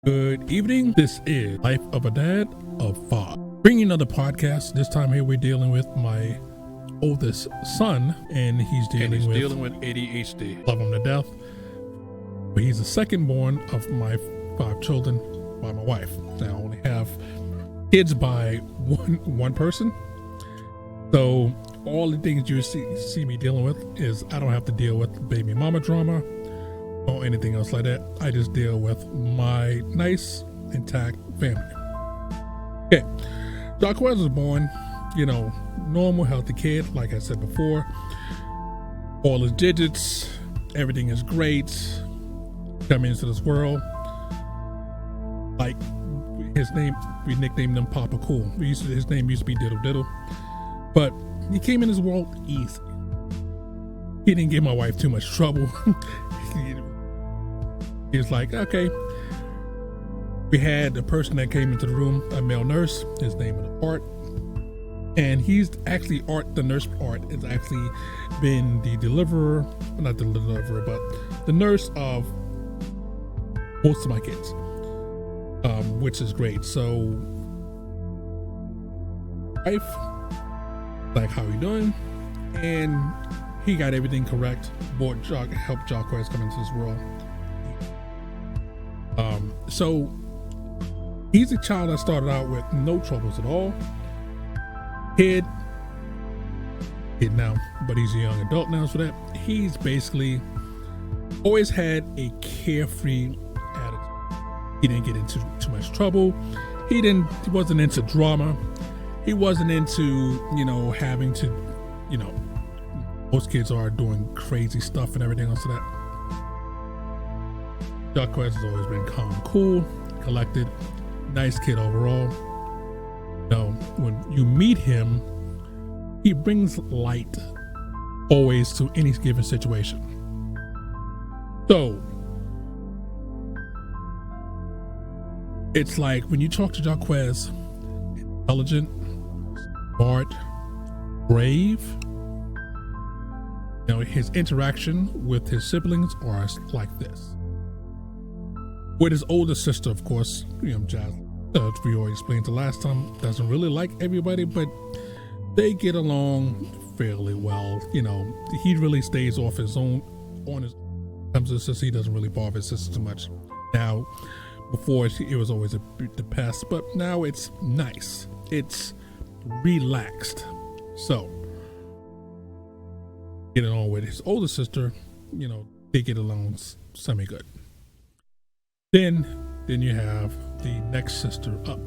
Good evening. This is Life of a Dad of 5. Bringing another podcast. This time here we're dealing with my oldest son, and he's dealing with ADHD. Love him to death. But he's the second born of my 5 children by my wife. Now I only have kids by one person. So all the things you see me dealing with is I don't have to deal with baby mama drama or anything else like that. I just deal with my nice, intact family. Okay, Jaquez was born, normal, healthy kid, like I said before. All his digits, everything is great. Coming into this world, like his name, we nicknamed him Papa Cool. His name used to be Diddle Diddle, but he came in this world easy. He didn't give my wife too much trouble. He was like, okay. We had a person that came into the room, a male nurse. His name is Art, and he's actually Art. The nurse Art has actually been the deliverer, not the deliverer, but the nurse of most of my kids, which is great. So, wife, like, how you doing? And he got everything correct. Helped Jaquez come into this world. So he's a child that started out with no troubles at all. Kid now, but he's a young adult now. So that he's basically always had a carefree attitude. He didn't get into too much trouble. He wasn't into drama. He wasn't into, having to, most kids are doing crazy stuff and everything else like that. Jaquez has always been calm, cool, collected, nice kid overall. When you meet him, he brings light always to any given situation. So it's like when you talk to Jaquez, intelligent, smart, brave. His interaction with his siblings are like this. With his older sister, of course, Jazz, we already explained the last time, doesn't really like everybody, but they get along fairly well. He really stays off his own, comes to his sister, he doesn't really bother his sister too much. Now, before it was always the pest, but now it's nice. It's relaxed. So, getting on with his older sister, they get along semi-good. Then you have the next sister up.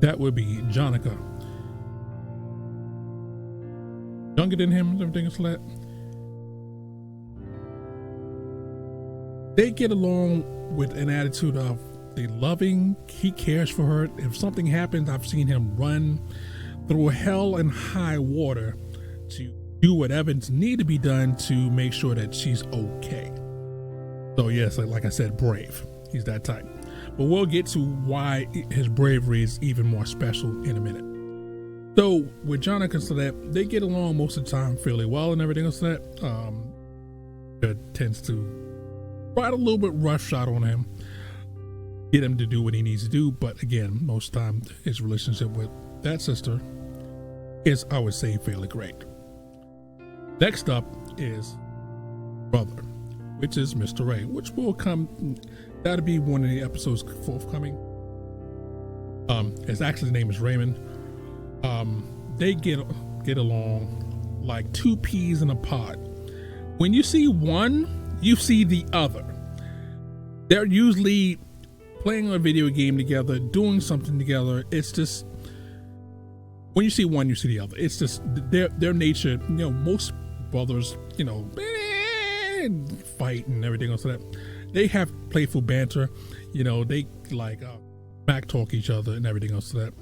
That would be Jonica. Younger than him, everything is like that. They get along with an attitude of they loving, he cares for her. If something happens, I've seen him run through hell and high water to do whatever's need to be done to make sure that she's okay. So yes, like I said, brave. He's that type. But we'll get to why his bravery is even more special in a minute. So with Jonica, so that they get along most of the time fairly well and everything else like that. Tends to ride a little bit roughshod on him, get him to do what he needs to do. But again, most of the time his relationship with that sister is, I would say, fairly great. Next up is brother, which is Mr. Ray, which will come, that'll be one of the episodes forthcoming. His actual name is Raymond. They get along like 2 peas in a pod. When you see one, you see the other. They're usually playing a video game together, doing something together. It's just, when you see one, you see the other. It's just their nature. Most brothers, fight and everything else like that. They have playful banter, they like back talk each other and everything else like that.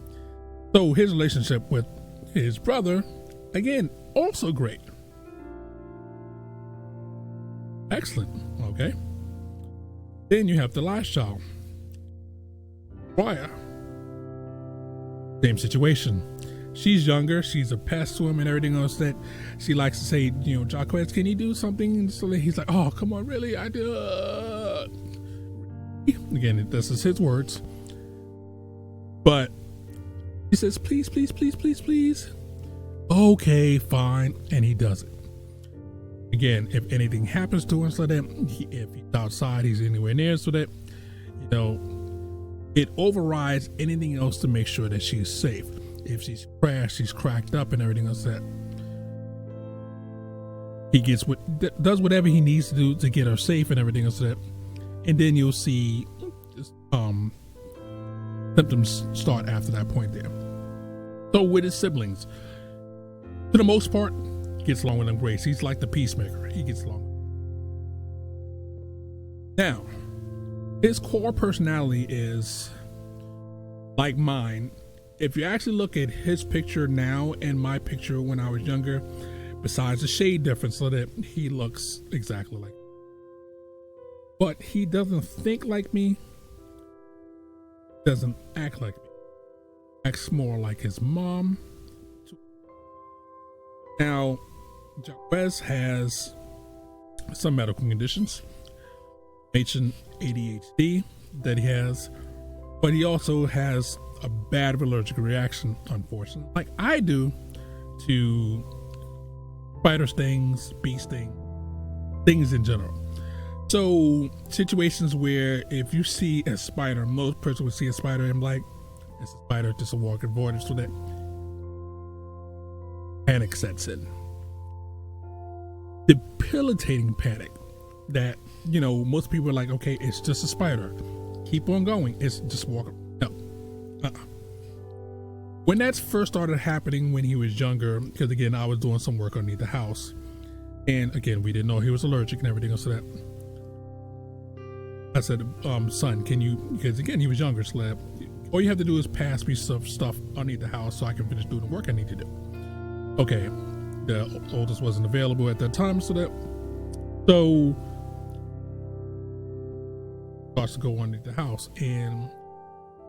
So his relationship with his brother, again, also great. Excellent. Okay. Then you have the last child, Raya. Same situation. She's younger. She's a pest to him and everything else that she likes to say, Jaquez, can you do something? And so he's like, oh, come on, really? I do. Again, this is his words. But he says, please, please, please, please, please. Okay, fine. And he does it. Again, if anything happens to him, so that if he's outside, he's anywhere near, so that, you know, it overrides anything else to make sure that she's safe. If she's crashed, she's cracked up and everything else, that he does whatever he needs to do to get her safe and everything else, that, and then you'll see symptoms start after that point there. So with his siblings, for the most part, gets along with them great. He's like the peacemaker. He gets along. Now, his core personality is like mine. If you actually look at his picture now and my picture when I was younger, besides the shade difference, so that he looks exactly like me. But he doesn't think like me, doesn't act like me. Acts more like his mom. Now, Wes has some medical conditions, mentioned ADHD that he has, but he also has a bad allergic reaction, unfortunately, like I do to spider stings, bee stings, things in general. So situations where if you see a spider, most person would see a spider and like, it's a spider, just a walking void, so that panic sets in. Debilitating panic that, you know, most people are like, okay, it's just a spider, keep on going, it's just walking. No. When that first started happening when he was younger, because again, I was doing some work underneath the house, and again, we didn't know he was allergic and everything else, so that I said, son, can you, because again, he was younger, so that all you have to do is pass me some stuff underneath the house so I can finish doing the work I need to do. Okay, the oldest wasn't available at that time, so starts to go underneath the house, and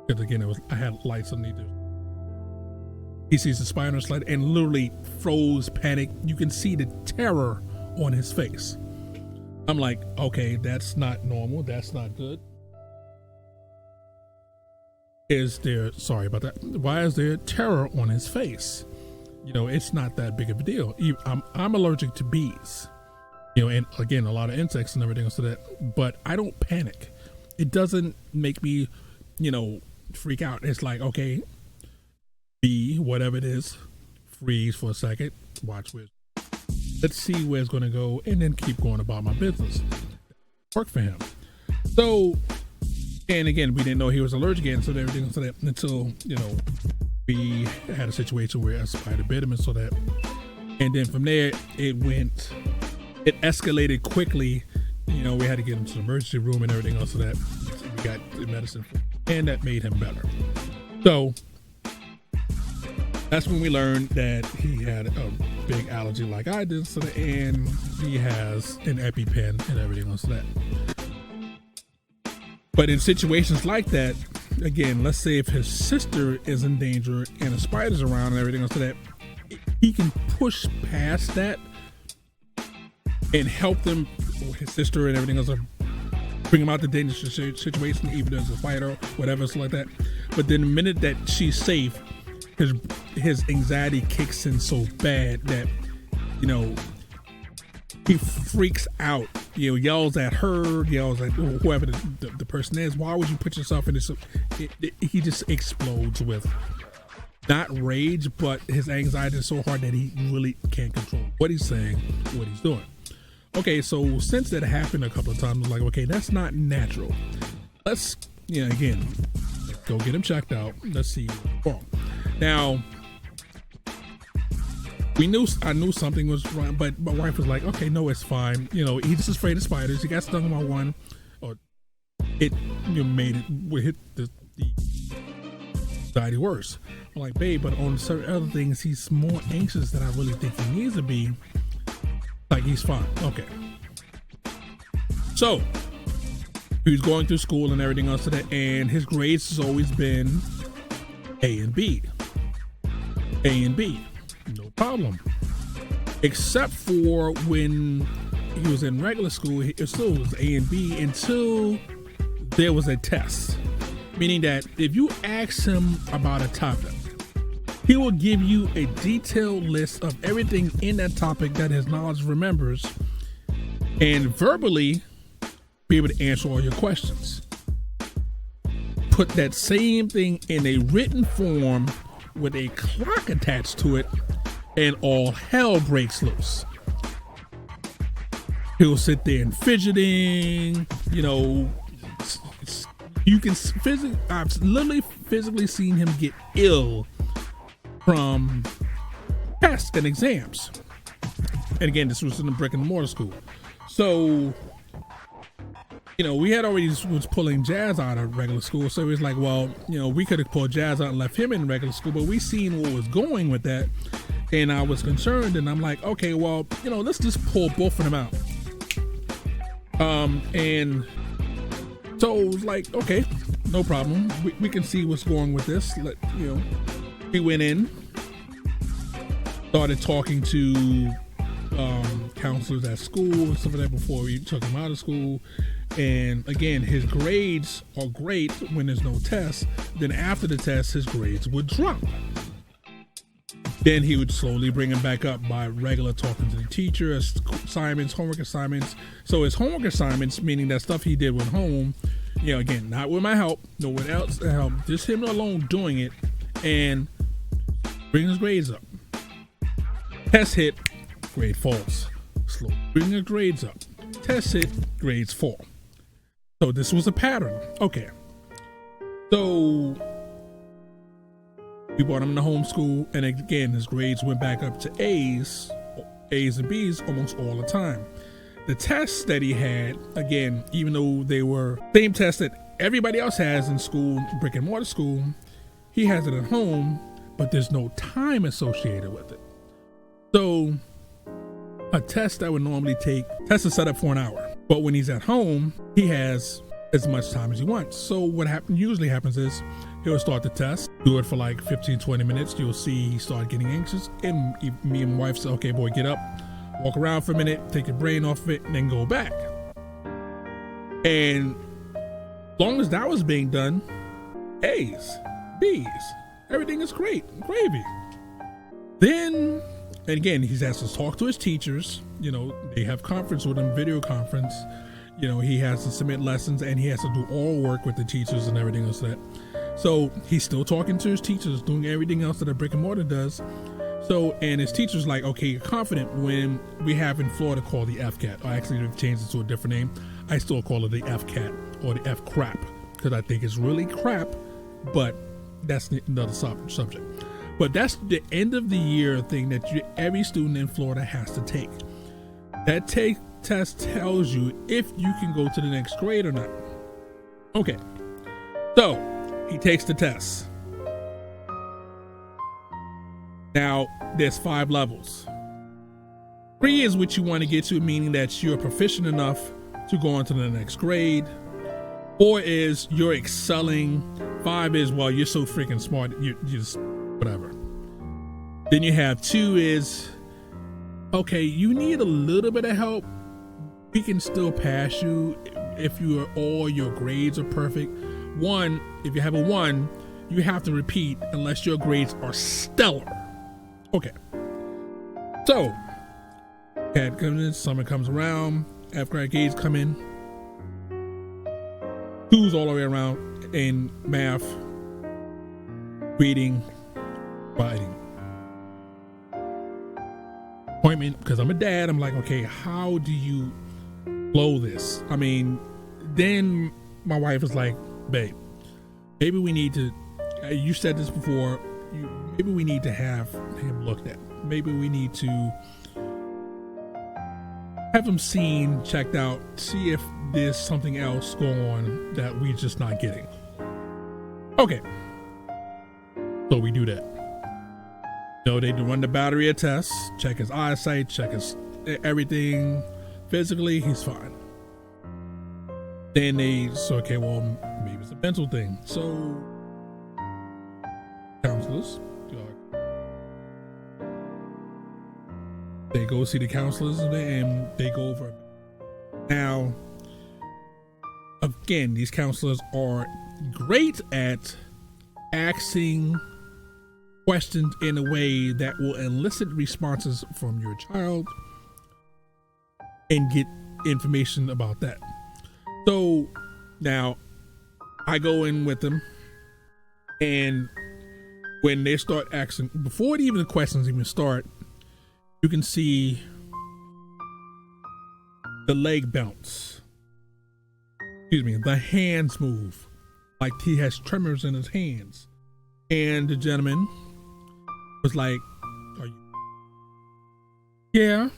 because again, I had lights underneath there. He sees the spider slide and literally froze, panic. You can see the terror on his face. I'm like, okay, that's not normal. That's not good. Sorry about that. Why is there terror on his face? You know, it's not that big of a deal. I'm allergic to bees, you know, and again, a lot of insects and everything else to that, but I don't panic. It doesn't make me, you know, freak out. It's like, okay, bee, whatever it is, freeze for a second, watch where, let's see where it's going to go, and then keep going about my business. Work for him. So, and again, we didn't know he was allergic and so everything, so that until, you know, we had a situation where a spider bit him, and so that, and then from there it escalated quickly. You know, we had to get him to the emergency room and everything else, so that we got the medicine, and that made him better. So that's when we learned that he had a big allergy like I did, so that, and he has an EpiPen and everything else, so that. But in situations like that, again, let's say if his sister is in danger and a spider's around and everything else, so that he can push past that and help them, or his sister and everything else, bring him out the dangerous situation, even as a spider, whatever, so like that. But then the minute that she's safe, his anxiety kicks in so bad that, you know, he freaks out, you know, yells at her, yells at whoever the person is. Why would you put yourself in this? He just explodes with not rage, but his anxiety is so hard that he really can't control what he's saying, what he's doing. Okay, so since that happened a couple of times, I'm like, okay, that's not natural. Let's, you know, again, go get him checked out. Let's see what's wrong. Now, I knew something was wrong, but my wife was like, okay, no, it's fine. You know, he's just afraid of spiders. He got stung by one, or it, you know, made it hit the anxiety worse. I'm like, babe, but on certain other things, he's more anxious than I really think he needs to be. Like, he's fine. Okay. So, he was going through school and everything else today, and his grades has always been A and B. A and B. No problem. Except for when he was in regular school, it still was A and B until there was a test, meaning that if you ask him about a topic, he will give you a detailed list of everything in that topic that his knowledge remembers, and verbally be able to answer all your questions. Put that same thing in a written form with a clock attached to it, and all hell breaks loose. He'll sit there and fidgeting, you know, you can I've literally physically seen him get ill from tests and exams. And again, this was in the brick and mortar school. So, you know, we had already was pulling Jazz out of regular school. So it was like, well, you know, we could have pulled Jazz out and left him in regular school, but we seen what was going with that. And I was concerned, and I'm like, okay, well, you know, let's just pull both of them out. And so it was like, okay, no problem. We can see what's going with this. You know, we went in, started talking to counselors at school and stuff like that before we took him out of school. And again, his grades are great when there's no test. Then after the test, his grades would drop. Then he would slowly bring him back up by regular talking to the teacher, assignments, homework assignments. So his homework assignments, meaning that stuff he did with home, you know, again, not with my help, no one else to help, just him alone doing it, and bring his grades up. Test hit, grade falls. Slow, bring his grades up. Test hit, grades fall. So this was a pattern. Okay. So we brought him to homeschool, and again, his grades went back up to A's and B's almost all the time. The tests that he had, again, even though they were same tests that everybody else has in school, brick and mortar school, he has it at home, but there's no time associated with it. So a test that would normally take, test is set up for an hour, but when he's at home, he has as much time as he wants. So what usually happens is he'll start the test, do it for like 15-20 minutes. You'll see he start getting anxious, and me and my wife say, okay, boy, get up, walk around for a minute, take your brain off of it, and then go back. And as long as that was being done, A's, B's, everything is great, gravy. Then, and again, he has to talk to his teachers. You know, they have conference with him, video conference. You know, he has to submit lessons, and he has to do all work with the teachers and everything else that. So he's still talking to his teachers, doing everything else that a brick and mortar does. So, and his teacher's like, okay, you're confident when we have in Florida called the FCAT. I actually have changed it to a different name. I still call it the FCAT or the F crap because I think it's really crap, but that's another subject. But that's the end of the year thing that every student in Florida has to take. That test tells you if you can go to the next grade or not. Okay, so he takes the test. Now there's 5 levels. 3 is what you want to get to, meaning that you're proficient enough to go on to the next grade. 4 is you're excelling. 5 is, well, you're so freaking smart, you just whatever. Then you have 2 is, okay, you need a little bit of help. We can still pass you if all your grades are perfect. 1, if you have a 1, you have to repeat unless your grades are stellar. Okay. So, CAT comes in, summer comes around, F-grade grades come in. 2s all the way around in math, reading, writing. Appointment, because I'm a dad, I'm like, okay, how do you blow this? I mean, then my wife was like, babe, maybe we need to, you said this before, maybe we need to have him looked at. Maybe we need to have him seen, checked out, see if there's something else going on that we're just not getting. Okay. So we do that. So they do run the battery of tests, check his eyesight, check his everything. Physically, he's fine. Then okay, well, maybe it's a mental thing. So counselors, they go see the counselors and they go over. Now, Again, these counselors are great at asking questions in a way that will elicit responses from your child and get information about that. So now I go in with them, and when they start asking, before even the questions even start, you can see the leg bounce. Excuse me, the hands move like he has tremors in his hands. And the gentleman was like, "Are you?" "Yeah."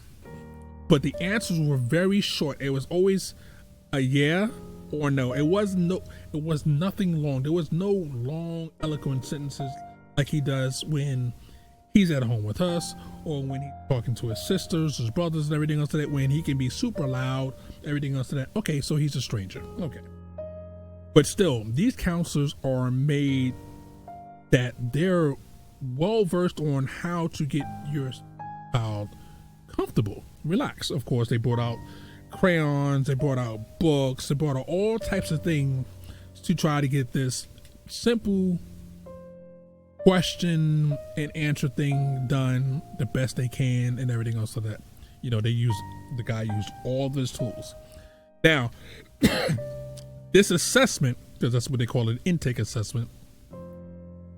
But the answers were very short. It was always a yeah or no. It was nothing long. There was no long, eloquent sentences like he does when he's at home with us, or when he's talking to his sisters, his brothers, and everything else to that, when he can be super loud, everything else to that. Okay, so he's a stranger. Okay. But still, these counselors are made that they're well versed on how to get your child comfortable, relax. Of course, they brought out crayons, they brought out books, they brought out all types of things to try to get this simple question and answer thing done the best they can, and everything else. So that, you know, the guy used all of his tools. Now, this assessment, because that's what they call it, intake assessment,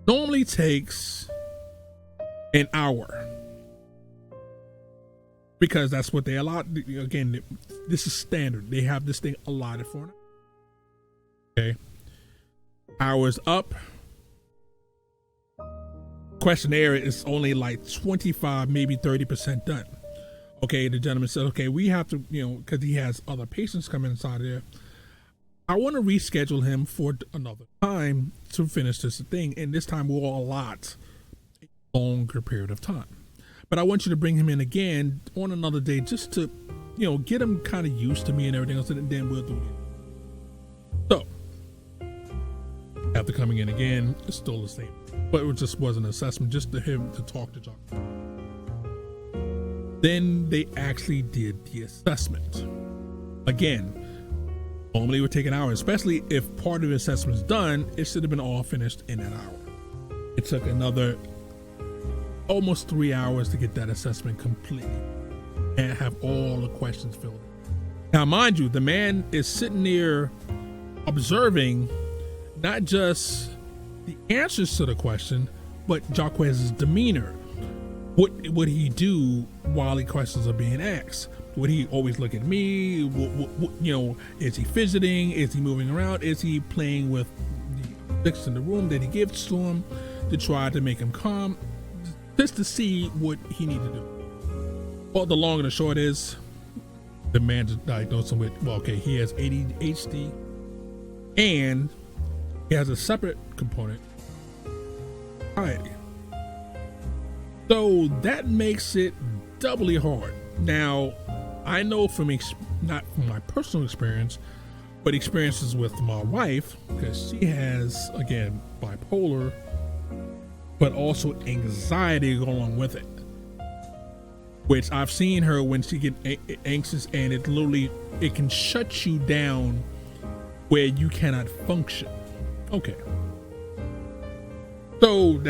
normally takes an hour, because that's what they allow. Again, this is standard. They have this thing allotted for them. Okay, hours up. Questionnaire is only like 25, maybe 30% done. Okay, the gentleman said, okay, we have to, you know, because he has other patients coming inside there, I want to reschedule him for another time to finish this thing, and this time we'll allot a longer period of time. But I want you to bring him in again on another day, just to, you know, get him kind of used to me and everything else, and then we'll do it. So after coming in again, it's still the same, but it just was an assessment, just to him to talk to John. Then they actually did the assessment. Again, normally it would take an hour, especially if part of the assessment's done. It should have been all finished in an hour. It took another almost 3 hours to get that assessment complete and have all the questions filled in. Now, mind you, the man is sitting there observing not just the answers to the question, but Jaquez's demeanor. What would he do while the questions are being asked? Would he always look at me? What, you know, is he fidgeting? Is he moving around? Is he playing with the sticks in the room that he gives to him to try to make him calm? Just to see what he needed to do. Well, the long and the short is, the man just diagnosed him with, well, okay, he has ADHD, and he has a separate component, anxiety. So that makes it doubly hard. Now, I know from not from my personal experience, but experiences with my wife, because she has, again, bipolar, but also anxiety along with it, which I've seen her when she get anxious, and it literally, it can shut you down where you cannot function. Okay, so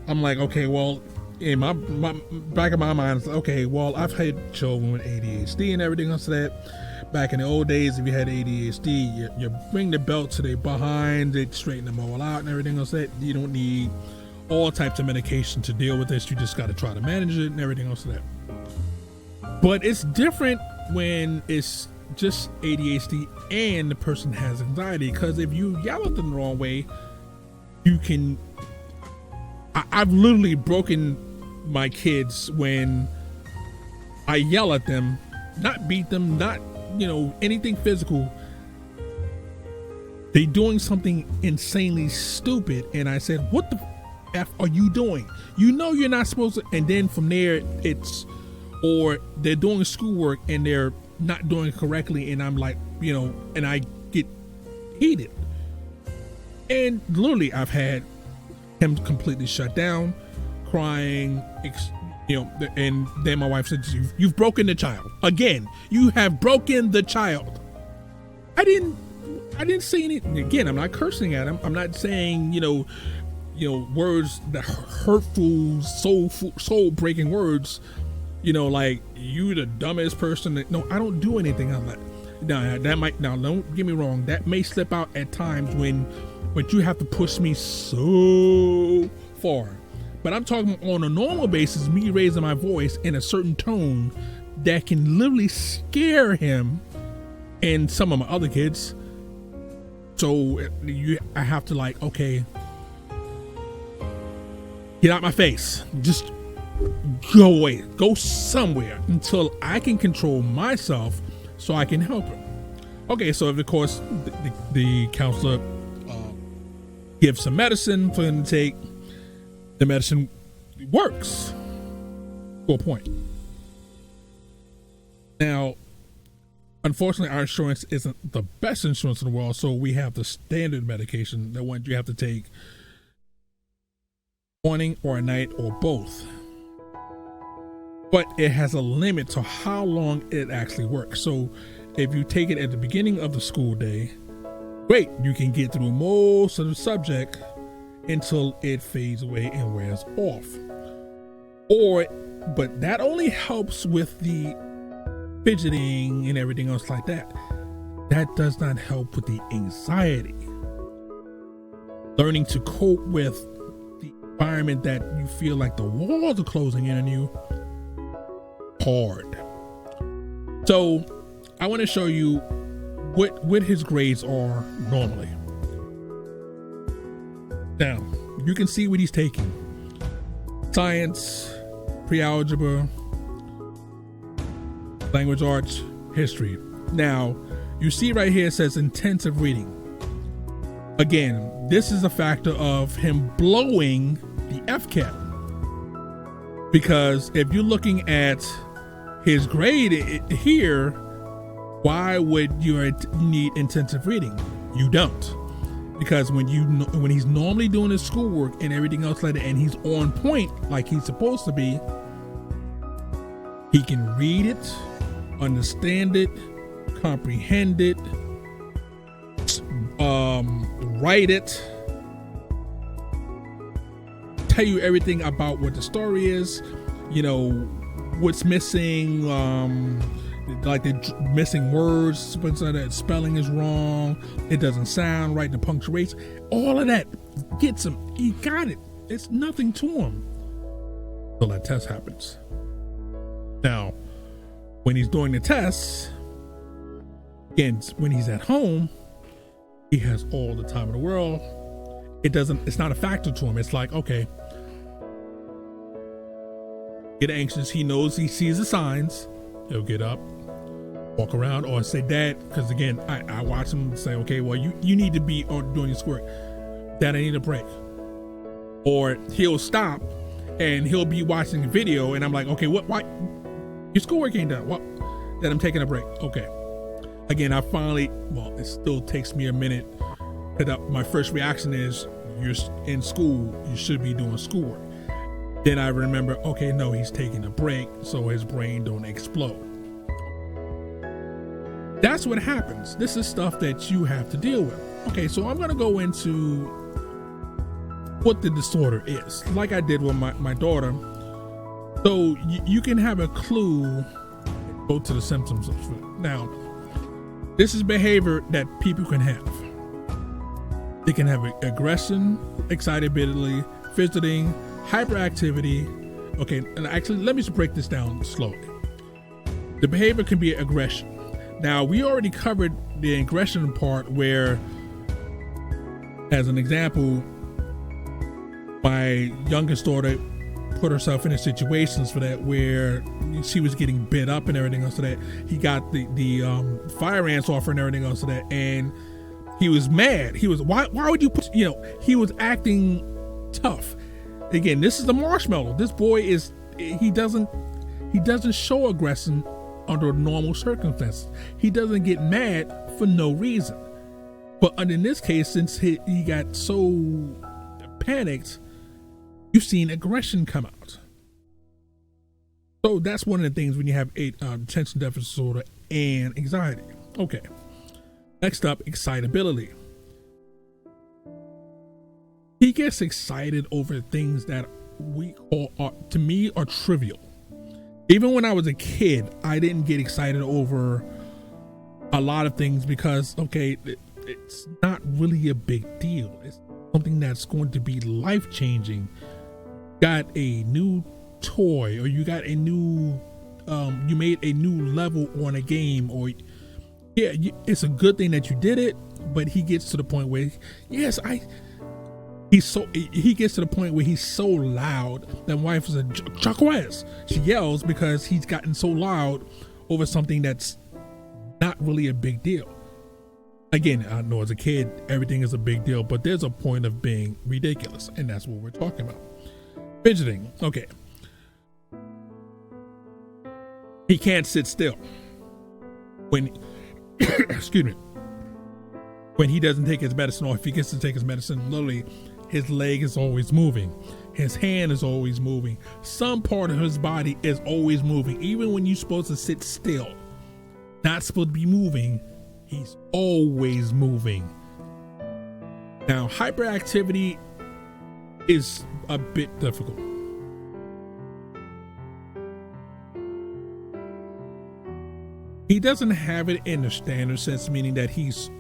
I'm like, okay, well, in my back of my mind, it's okay, well, I've had children with ADHD and everything else like that. Back in the old days, if you had ADHD, you bring the belt to their behind, they straighten them all out and everything else like that. You don't need all types of medication to deal with this. You just got to try to manage it and everything else like that. But it's different when it's just ADHD and the person has anxiety, because if you yell at them the wrong way, you can, I've literally broken my kids when I yell at them, not beat them, not, you know, anything physical. They doing something insanely stupid, and I said, what the F are you doing? You know you're not supposed to. And then from there, it's, or they're doing schoolwork and they're not doing it correctly, and I'm like, you know, and I get heated. And literally, I've had him completely shut down, crying, you know, and then my wife said, you've broken the child. Again, you have broken the child. I didn't say anything. Again, I'm not cursing at him. I'm not saying, words that hurtful, soul breaking words, like you the dumbest person. No, I don't do anything like that. Now don't get me wrong. That may slip out at times when you have to push me so far. But I'm talking on a normal basis, me raising my voice in a certain tone that can literally scare him and some of my other kids. So I have to like, okay, get out my face. Just go away. Go somewhere until I can control myself so I can help him. Okay, so of course, the counselor gives some medicine for him to take. The medicine works to a point. Now, unfortunately, our insurance isn't the best insurance in the world, so we have the standard medication, the one you have to take morning or at night or both. But it has a limit to how long it actually works. So if you take it at the beginning of the school day, great, you can get through most of the subject until it fades away and wears off. But that only helps with the fidgeting and everything else like that. That does not help with the anxiety. Learning to cope with the environment that you feel like the walls are closing in on you, hard. So I want to show you what his grades are normally. Now, you can see what he's taking. Science, pre-algebra, language arts, history. Now, you see right here it says intensive reading. Again, this is a factor of him blowing the FCAT. Because if you're looking at his grade here, why would you need intensive reading? You don't. Because when he's normally doing his schoolwork and everything else like that, and he's on point like he's supposed to be, he can read it, understand it, comprehend it, write it, tell you everything about what the story is, what's missing, like the missing words, spelling is wrong, it doesn't sound right, the punctuation, all of that gets him. He got it. It's nothing to him until that test happens. Now, when he's doing the tests, again, when he's at home, he has all the time in the world. It's not a factor to him. It's like, okay, get anxious. He knows, he sees the signs. He'll get up, walk around, or say, Dad, because again, I watch him say, okay, well, you need to be doing your schoolwork. Dad, I need a break. Or he'll stop and he'll be watching a video and I'm like, okay, why? Your schoolwork ain't done. What? Then I'm taking a break. Okay. Again, it still takes me a minute. My first reaction is, you're in school, you should be doing schoolwork. Then I remember, okay, no, he's taking a break so his brain don't explode. That's what happens. This is stuff that you have to deal with. Okay, so I'm going to go into what the disorder is, like I did with my daughter. So you can have a clue, go to the symptoms of it. Now, this is behavior that people can have. They can have aggression, excitability, fidgeting, hyperactivity. Okay, and actually, let me just break this down slowly. The behavior can be aggression. Now, we already covered the aggression part where, as an example, my youngest daughter put herself in situations for that where she was getting bit up and everything else, so that he got the fire ants off her and everything else, so that, and he was mad. He was, why would you put, he was acting tough. Again, this is the marshmallow. This boy he doesn't show aggression under normal circumstances. He doesn't get mad for no reason. But in this case, since he got so panicked, you've seen aggression come out. So that's one of the things when you have attention deficit disorder and anxiety. Okay. Next up, excitability. He gets excited over things that we call, to me, are trivial. Even when I was a kid, I didn't get excited over a lot of things because, okay, it's not really a big deal. It's something that's going to be life-changing. Got a new toy, or you got a new, you made a new level on a game, or yeah, it's a good thing that you did it. But he gets to the point where, he gets to the point where he's so loud that wife is a Chacoas. She yells because he's gotten so loud over something that's not really a big deal. Again, I know as a kid, everything is a big deal, but there's a point of being ridiculous, and that's what we're talking about. Fidgeting. Okay. He can't sit still. When, excuse me, when he doesn't take his medicine, or if he gets to take his medicine, literally, his leg is always moving. His hand is always moving. Some part of his body is always moving. Even when you're supposed to sit still, not supposed to be moving, he's always moving. Now, hyperactivity is a bit difficult. He doesn't have it in the standard sense, meaning that he's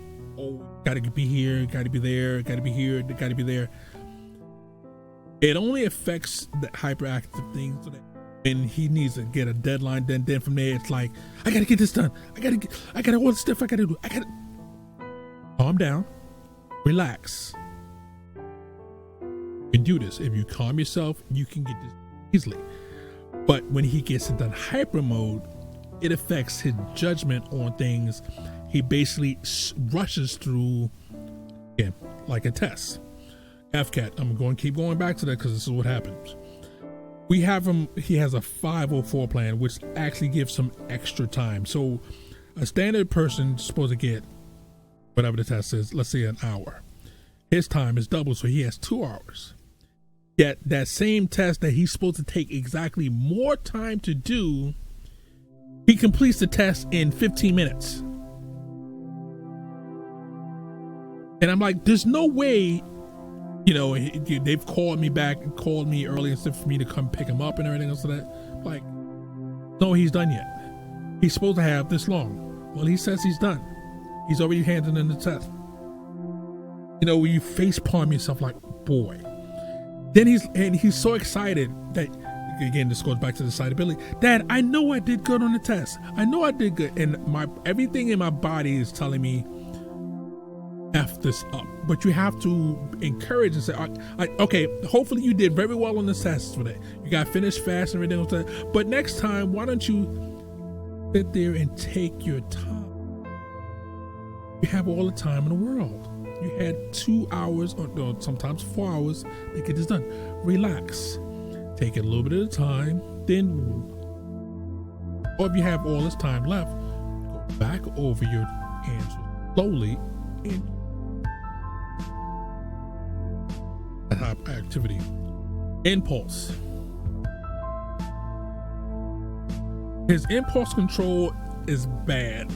got to be here, got to be there, got to be here, got to be there. It only affects the hyperactive things so that when he needs to get a deadline, then from there it's like, I gotta get this done. I gotta all the stuff I gotta do. I gotta calm down, relax. You can do this. If you calm yourself, you can get this easily. But when he gets into hyper mode, it affects his judgment on things. He basically rushes through, again, like a test. FCAT, I'm going to keep going back to that because this is what happens. We have him, he has a 504 plan, which actually gives him extra time. So a standard person is supposed to get whatever the test is, let's say an hour. His time is double, so he has 2 hours. Yet that same test that he's supposed to take exactly more time to do, he completes the test in 15 minutes. And I'm like, there's no way, you know, they've called me back and called me early and stuff for me to come pick him up and everything else like that. Like, no, he's done yet. He's supposed to have this long. Well, he says he's done. He's already handed in the test. You know, when you face palm yourself like, boy. Then he's so excited that, again, this goes back to the excitability. Dad, I know I did good on the test. I know I did good. And everything in my body is telling me, F this up. But you have to encourage and say, okay, hopefully you did very well on the test today. You got finished fast and everything like that. But next time, why don't you sit there and take your time? You have all the time in the world. You had 2 hours or sometimes 4 hours to get this done. Relax. Take it a little bit at a time, then move. Or if you have all this time left, go back over your answer slowly and activity. Impulse. His impulse control is bad.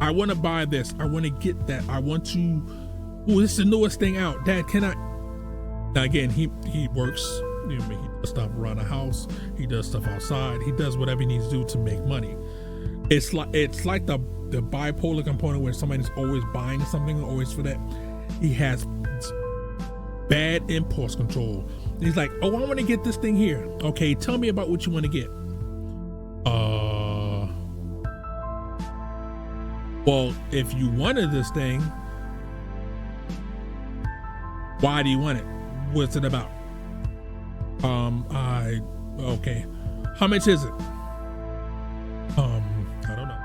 I want to buy this. I want to get that. I want to. Oh, this is the newest thing out. Dad, can I? Now again, he works. You know, he does stuff around the house. He does stuff outside. He does whatever he needs to do to make money. It's like the bipolar component where somebody's always buying something, always for that. He has bad impulse control. He's like, oh, I want to get this thing here. Okay, tell me about what you want to get. Well, if you wanted this thing, why do you want it? What's it about? Okay. How much is it? I don't know.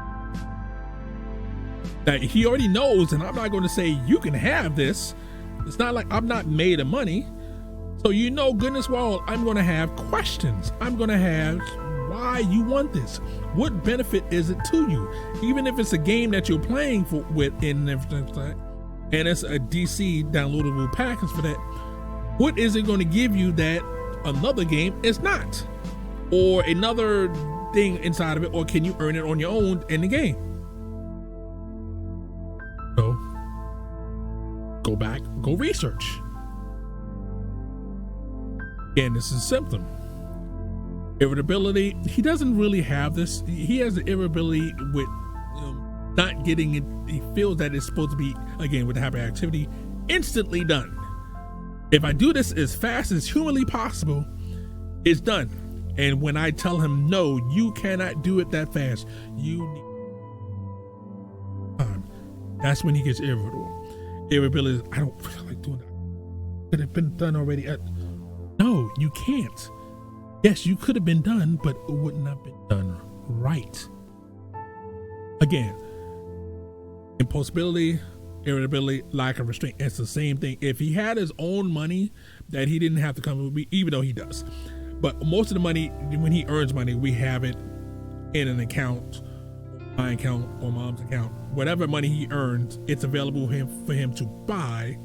Now, he already knows, and I'm not going to say you can have this. It's not like I'm not made of money. So you know, goodness well, I'm going to have questions. I'm going to have why you want this. What benefit is it to you? Even if it's a game that you're playing with and everything like that, and it's a DC downloadable package for that, what is it going to give you that another game is not? Or another thing inside of it, or can you earn it on your own in the game? So go back, go research. Again, this is a symptom. Irritability, he doesn't really have this. He has the irritability with not getting it. He feels that it's supposed to be, again, with the hyperactivity, instantly done. If I do this as fast as humanly possible, it's done. And when I tell him, no, you cannot do it that fast, you need time, that's when he gets irritable. Irritability is, I don't feel like doing that. Could have been done already. No, you can't. Yes, you could have been done, but it wouldn't have been done right. Again, impulsibility, irritability, lack of restraint. It's the same thing. If he had his own money that he didn't have to come with me, even though he does. But most of the money, when he earns money, we have it in an account, my account or mom's account. Whatever money he earns, it's available for him to buy,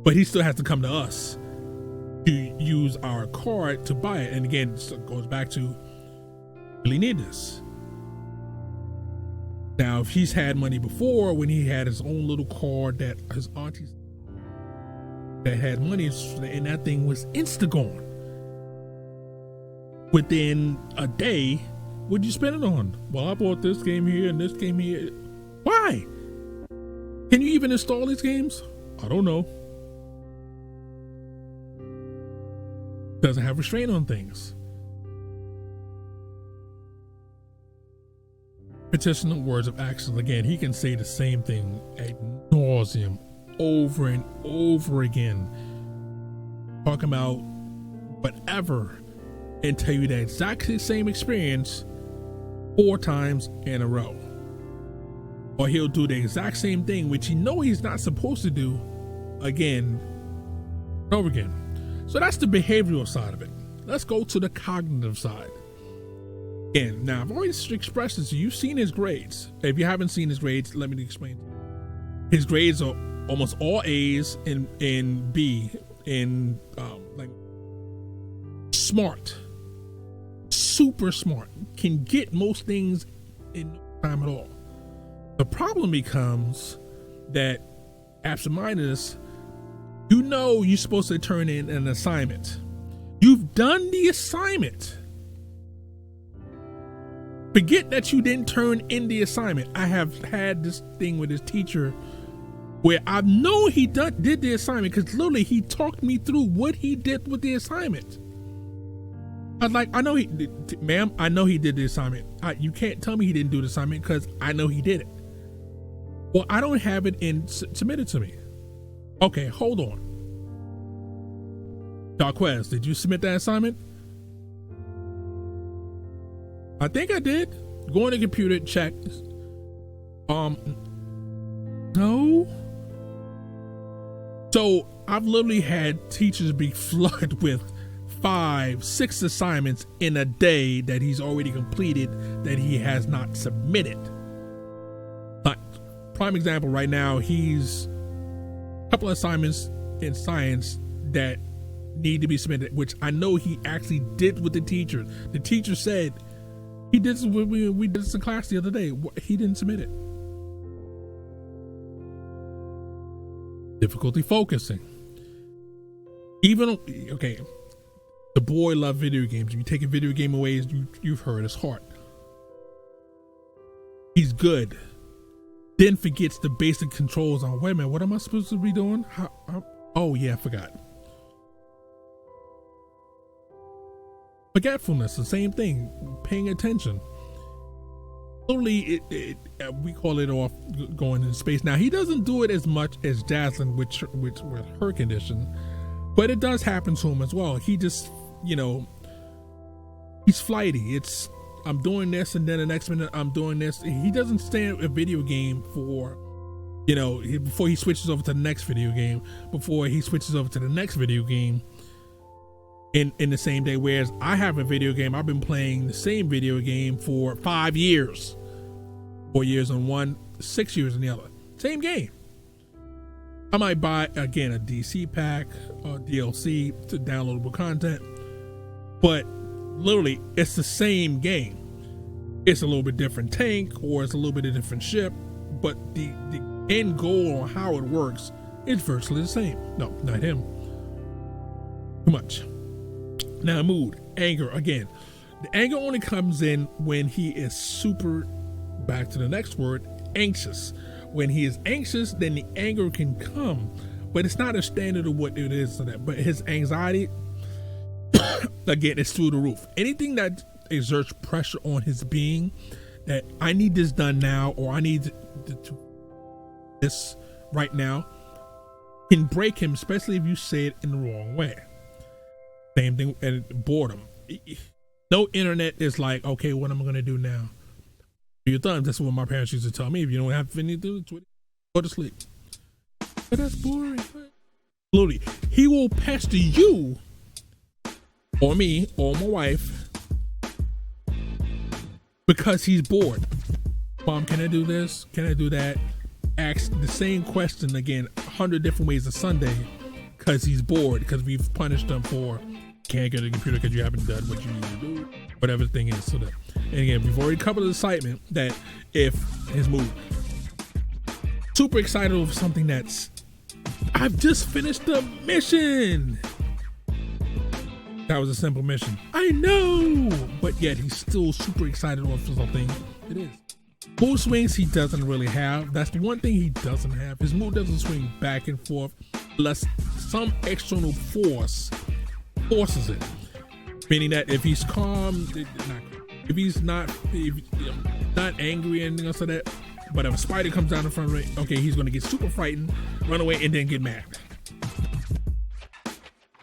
but he still has to come to us to use our card to buy it. And again, it goes back to, really need this. Now, if he's had money before, when he had his own little card that his aunties that had money, and that thing was insta-gone. Within a day, what'd you spend it on? Well, I bought this game here and this game here. Why? Can you even install these games? I don't know. Doesn't have restraint on things. Repetition, words of action. Again, he can say the same thing ad nauseum over and over again. Talk about whatever and tell you the exact same experience 4 times in a row. Or he'll do the exact same thing, which he knows he's not supposed to do, again and over again. So that's the behavioral side of it. Let's go to the cognitive side. Again, now I've always expressed this. You've seen his grades. If you haven't seen his grades, let me explain. His grades are almost all A's and B in like smart, super smart, can get most things in no time at all. The problem becomes that absent-mindedness, you know you're supposed to turn in an assignment. You've done the assignment. Forget that you didn't turn in the assignment. I have had this thing with his teacher where I know he did the assignment because literally he talked me through what he did with the assignment. I was like, I know he did, ma'am, I know he did the assignment. You can't tell me he didn't do the assignment because I know he did it. Well, I don't have it submitted to me. Okay, hold on. Darquez, did you submit that assignment? I think I did. Go on the computer, check. No. So I've literally had teachers be flooded with 5, 6 assignments in a day that he's already completed that he has not submitted. Prime example right now, he's a couple of assignments in science that need to be submitted, which I know he actually did with the teacher. The teacher said he did this, we did this in class the other day. He didn't submit it. Difficulty focusing. Even, okay, the boy loved video games. If you take a video game away, you've heard his heart. He's good. Then forgets the basic controls on, wait a minute, what am I supposed to be doing? Oh yeah, I forgot. Forgetfulness, the same thing, paying attention. Literally, we call it off going into space. Now, he doesn't do it as much as Jaslyn with her condition, but it does happen to him as well. He just, he's flighty. It's, I'm doing this and then the next minute I'm doing this. He doesn't stay in a video game for, before he switches over to the next video game, before he switches over to the next video game in the same day. Whereas I have a video game, I've been playing the same video game for 5 years, 4 years on one, 6 years on the other. Same game. I might buy, again, a DC pack or DLC to downloadable content, but literally it's the same game. It's a little bit different tank or it's a little bit of different ship, but the end goal on how it works is virtually the same. No, not him. Too much. Now, mood, anger. Again, the anger only comes in when he is super, back to the next word, anxious. When he is anxious, then the anger can come, but it's not a standard of what it is. But his anxiety, again, is through the roof. Anything that exerts pressure on his being, that I need this done now, or I need to this right now, can break him, especially if you say it in the wrong way. Same thing, and boredom. No internet is like, okay, what am I gonna do now? Your thumbs. That's what my parents used to tell me. If you don't have anything to do, go to sleep. But that's boring. Absolutely. He will pester you, or me, or my wife, because he's bored. Mom, can I do this? Can I do that? Ask the same question again 100 different ways a Sunday because he's bored, because we've punished him for can't get a computer because you haven't done what you need to do, whatever the thing is. So that, and again, we've already covered the excitement that if his mood, super excited over something that's, I've just finished the mission. That was a simple mission. I know, but yet he's still super excited over something. It is. Mood swings he doesn't really have. That's the one thing he doesn't have. His mood doesn't swing back and forth unless some external force forces it. Meaning that if he's calm, if he's not angry and anything else like that, but if a spider comes down in front of him, okay, he's gonna get super frightened, run away, and then get mad.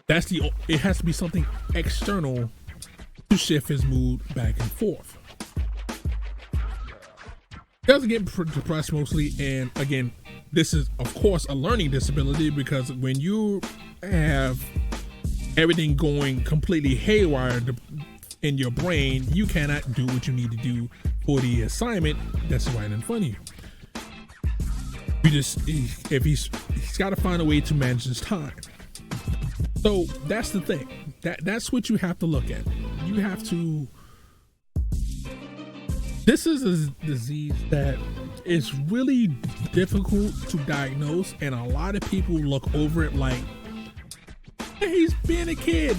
It has to be something external to shift his mood back and forth. He doesn't get depressed mostly, and again, this is of course a learning disability, because when you have everything going completely haywire in your brain, you cannot do what you need to do for the assignment that's right in front of you. He's got to find a way to manage his time. So that's the thing. That's what you have to look at. You have to. This is a disease that is really difficult to diagnose, and a lot of people look over it like, hey, he's being a kid.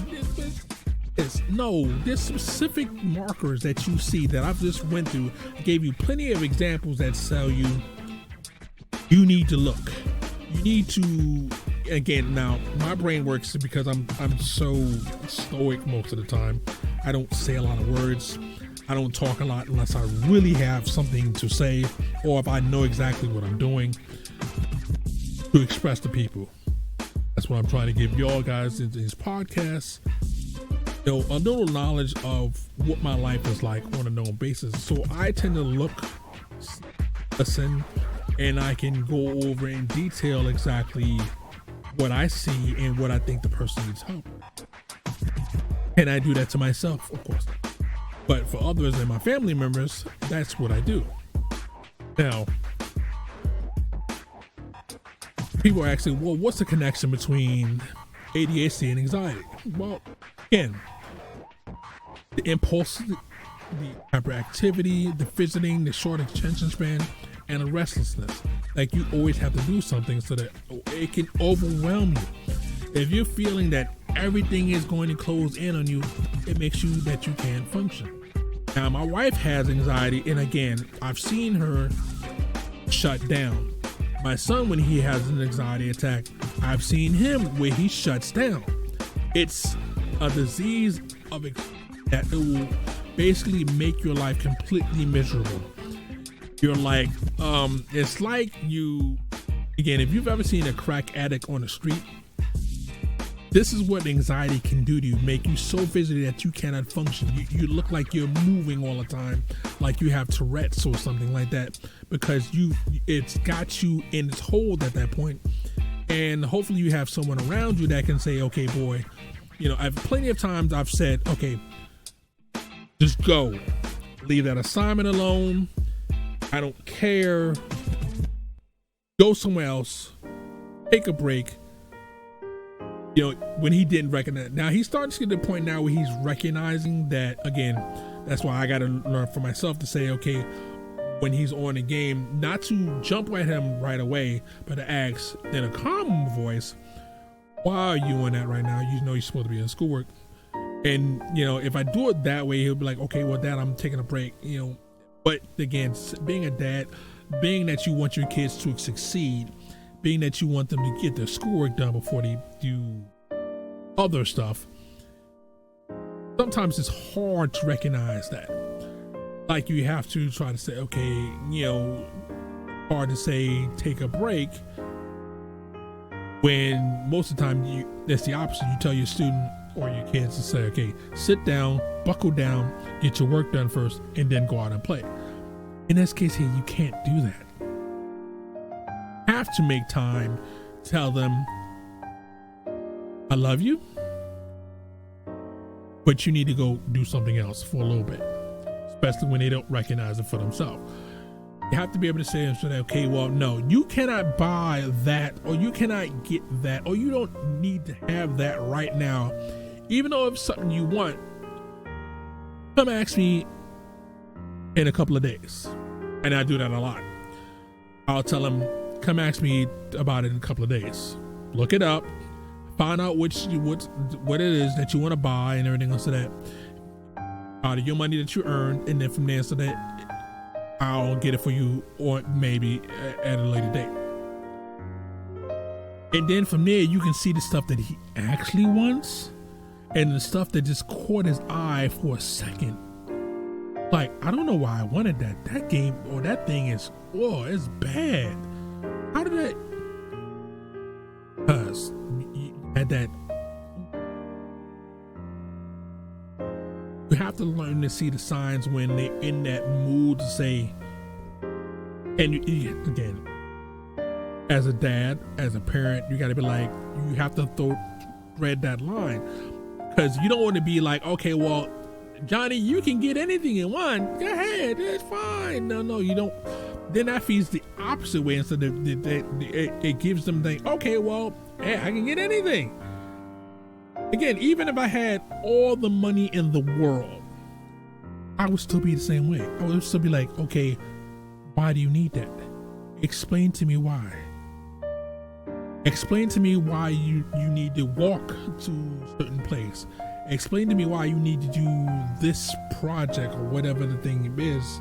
No, there's specific markers that you see that I've just went through. I gave you plenty of examples that tell you need to look. You need to, again, now my brain works because I'm so stoic most of the time. I don't say a lot of words. I don't talk a lot unless I really have something to say, or if I know exactly what I'm doing to express to people. That's what I'm trying to give y'all guys in these podcasts, a little knowledge of what my life is like on a known basis. So I tend to look, listen, and I can go over in detail exactly what I see and what I think the person needs help. And I do that to myself, of course. But for others and my family members, that's what I do. Now, people are asking, well, what's the connection between ADHD and anxiety? Well, again, the impulse, the hyperactivity, the fidgeting, the short attention span, and the restlessness. Like, you always have to do something so that it can overwhelm you. If you're feeling that everything is going to close in on you, it makes you that you can't function. Now, my wife has anxiety, and again, I've seen her shut down. My son, when he has an anxiety attack, I've seen him where he shuts down. It's a disease that it will basically make your life completely miserable. You're like, it's like you, again, if you've ever seen a crack addict on the street, this is what anxiety can do to you, make you so fidgety that you cannot function. You look like you're moving all the time, like you have Tourette's or something like that, because it's got you in its hold at that point. And hopefully you have someone around you that can say, okay, boy, I've plenty of times I've said, okay, just go, leave that assignment alone. I don't care. Go somewhere else, take a break. When he didn't recognize, now he's starting to get to the point now where he's recognizing that. Again, that's why I got to learn for myself to say, okay, when he's on the game, not to jump at him right away, but to ask in a calm voice, why are you on that right now? You know you're supposed to be in schoolwork. And, you know, if I do it that way, he'll be like, okay, well, Dad, I'm taking a break, you know. But again, being a dad, being that you want your kids to succeed, being that you want them to get their schoolwork done before they do other stuff, sometimes it's hard to recognize that. Like, you have to try to say, okay, you know, hard to say take a break, when most of the time that's the opposite. You tell your student or your kids to say, okay, sit down, buckle down, get your work done first, and then go out and play. In this case here, you can't do that. You have to make time, tell them, I love you, but you need to go do something else for a little bit, especially when they don't recognize it for themselves. You have to be able to say, okay, well, no, you cannot buy that, or you cannot get that, or you don't need to have that right now. Even though it's something you want, come ask me in a couple of days. And I do that a lot. I'll tell them, come ask me about it in a couple of days. Look it up, find out what it is that you want to buy and everything else of that, out of your money that you earned, and then from there, so that I'll get it for you, or maybe at a later date. And then from there, you can see the stuff that he actually wants and the stuff that just caught his eye for a second. Like, I don't know why I wanted that. That game or that thing is, it's bad. How did that? Because you had that. You have to learn to see the signs when they're in that mood to say, and again, as a dad, as a parent, you got to be like, you have to thread that line, because you don't want to be like, okay, well, Johnny, you can get anything you want. Go ahead, it's fine. No, you don't. Then that feeds the opposite way, instead of it gives them the, okay, well, hey, I can get anything. Again, even if I had all the money in the world, I would still be the same way. I would still be like, okay, why do you need that? Explain to me why. Explain to me why you need to walk to a certain place. Explain to me why you need to do this project or whatever the thing is.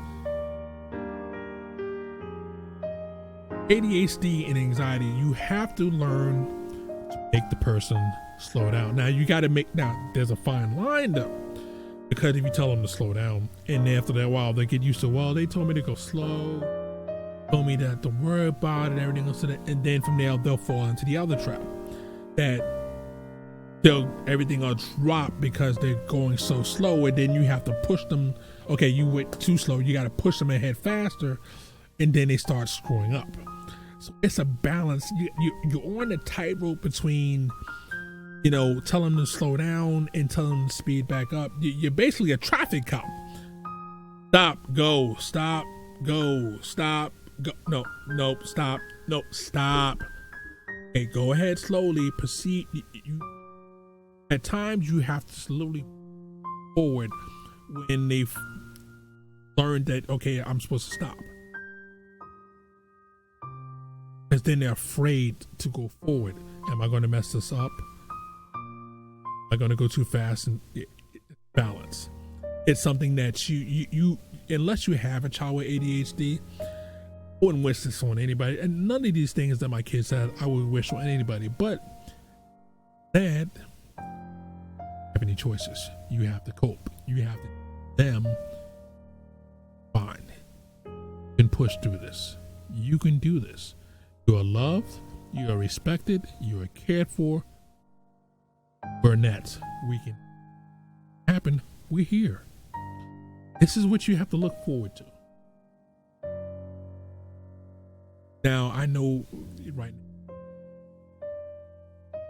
ADHD and anxiety, you have to learn to make the person slow down. Now you got to there's a fine line though, because if you tell them to slow down and after that while they get used to, well, they told me to go slow, told me not to worry about it and everything else, and then from there they'll fall into the other trap that everything will drop because they're going so slow, and then you have to push them. Okay, you went too slow, you got to push them ahead faster, and then they start screwing up. So it's a balance. You're on the tightrope between, you know, tell them to slow down and tell them to speed back up. You're basically a traffic cop. Stop, go, stop, go, stop, go. No, stop, no, stop. Okay, go ahead slowly, proceed. At times you have to slowly forward when they've learned that, okay, I'm supposed to stop. Because then they're afraid to go forward. Am I going to mess this up? Am I going to go too fast? And balance. It's something that you unless you have a child with ADHD, I wouldn't wish this on anybody. And none of these things that my kids said I would wish on anybody. But Dad, have any choices? You have to cope. You have to them fine. You can push through this. You can do this. You are loved, you are respected, you are cared for. Burnett, we can happen. We're here. This is what you have to look forward to. Now I know right now,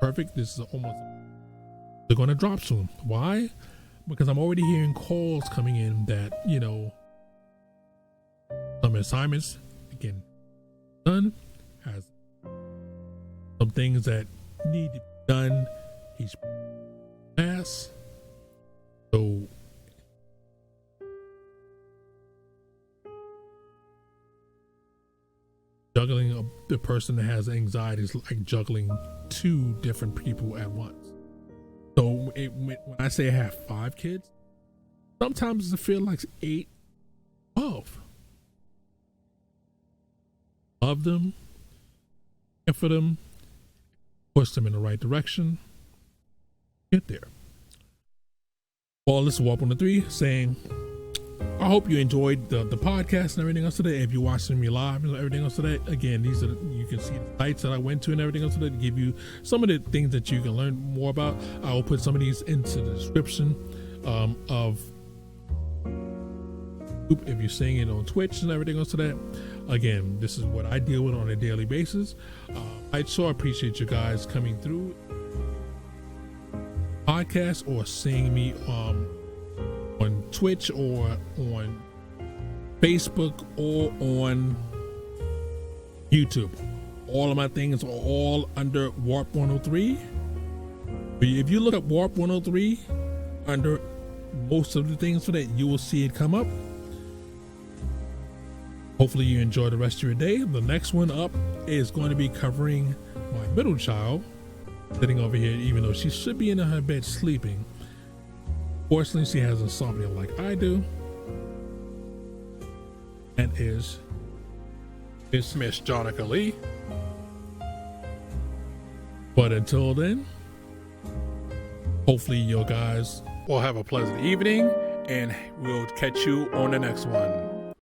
perfect. This is almost, they're going to drop soon. Why? Because I'm already hearing calls coming in that, you know, some assignments again done, has some things that need to be done. He's passed. So the person that has anxiety is like juggling 2 different people at once. So when I say I have 5 kids, sometimes it feels like 8, 12. Love them, care for them, push them in the right direction, get there. Well, this is Warp 103 saying, I hope you enjoyed the podcast and everything else today. If you're watching me live and everything else today, again, these are you can see the sites that I went to and everything else today to give you some of the things that you can learn more about. I will put some of these into the description of if you're seeing it on Twitch and everything else today. Again, this is what I deal with on a daily basis. I so appreciate you guys coming through podcast or seeing me on Twitch or on Facebook or on YouTube. All of my things are all under Warp 103. But if you look up Warp 103 under most of the things for that, you will see it come up. Hopefully you enjoy the rest of your day. The next one up is going to be covering my middle child sitting over here, even though she should be in her bed sleeping. Fortunately, she has insomnia like I do. And it's Miss Jonica Lee. But until then, hopefully you guys will have a pleasant evening, and we'll catch you on the next one.